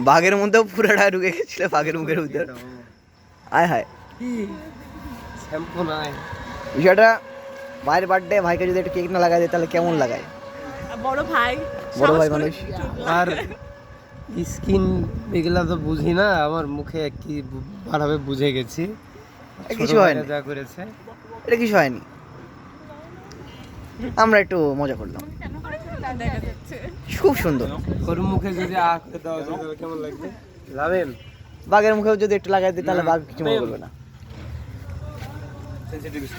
বাঘের মধ্যেও পুরোটা ঢুকে গেছিল বাঘের মুখের ভিতর। আয় হায় শ্যাম্পু নাই বিষয়টা, ভাইয়ের বার্থডে, ভাইকে যদি একটু কেক না লাগাই দেয় তাহলে কেমন লাগায়? বড় ভাই মানুষ। আর স্কিন এগুলা তো বুঝি না, আমার মুখে কি ভাবে বুঝে গেছি। কিছু হয়নি, যা করেছে এটা কিছু হয়নি, আমরা একটু মজা করলাম। খুব সুন্দর। ওর মুখে যদি আঁকড়ে দেওয়া যায় তাহলে কেমন লাগবে লাভেন? বাঘের মুখেও যদি একটু লাগাই দিই তাহলে বাঘ কিছু মনে করবে না।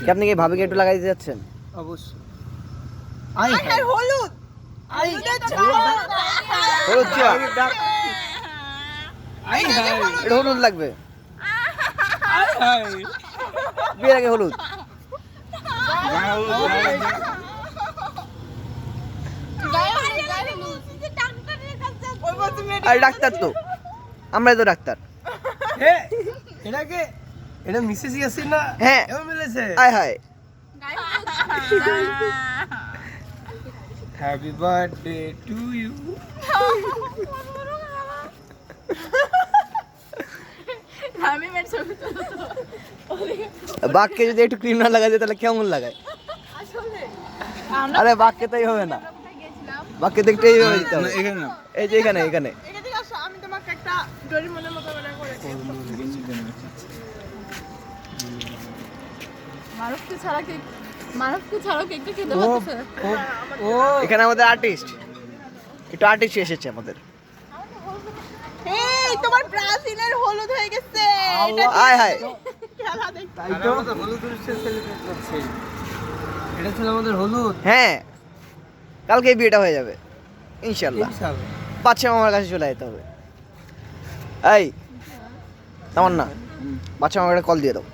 কি আপনি কি ভাবিকে একটু লাগাই দিতে যাচ্ছেন? অবশ্যই। হলুদ হলুদ চা, এটা হলুদ লাগবে, বিয়ের আগে হলুদ। আর ডাক্তার তো, আমরাই তো ডাক্তার। এটা মিসেস ইয়াসিন না? হ্যাঁ এও মিলেছে। আয় হায়। Happy birthday to you. বাঘকে যদি একটু ক্রিম না লাগাই দেয় তাহলে কেমন লাগায়? আরে বাঘকে তাই হবে না, বাঘকে তো একটু এইভাবে দিতে হবে। এই যে এখানে এখানে আমি তোমাকে একটা ডোরেমনের মতো করে মারুফকে ছাড়া কেকটা খেতে পারতেছে। এখানে আমাদের আর্টিস্ট, একটু আর্টিস্ট এসেছে আমাদের। এই তোমার ব্রাজিলের হলুদ হয়ে গেছে। আয় হায়, খেলা দেখ। তাই তো হলুদ সেলিব্রেট করছে। এটা ছিল আমাদের হলুদ। হ্যাঁ কালকে বিয়েটা হয়ে যাবে ইনশাল্লাহ। ইনশাআল্লাহ। বাচ্চা মামার কাছে চলে যেতে হবে। এই তামান্না, বাচ্চা মামাকে কল দিয়ে দাও।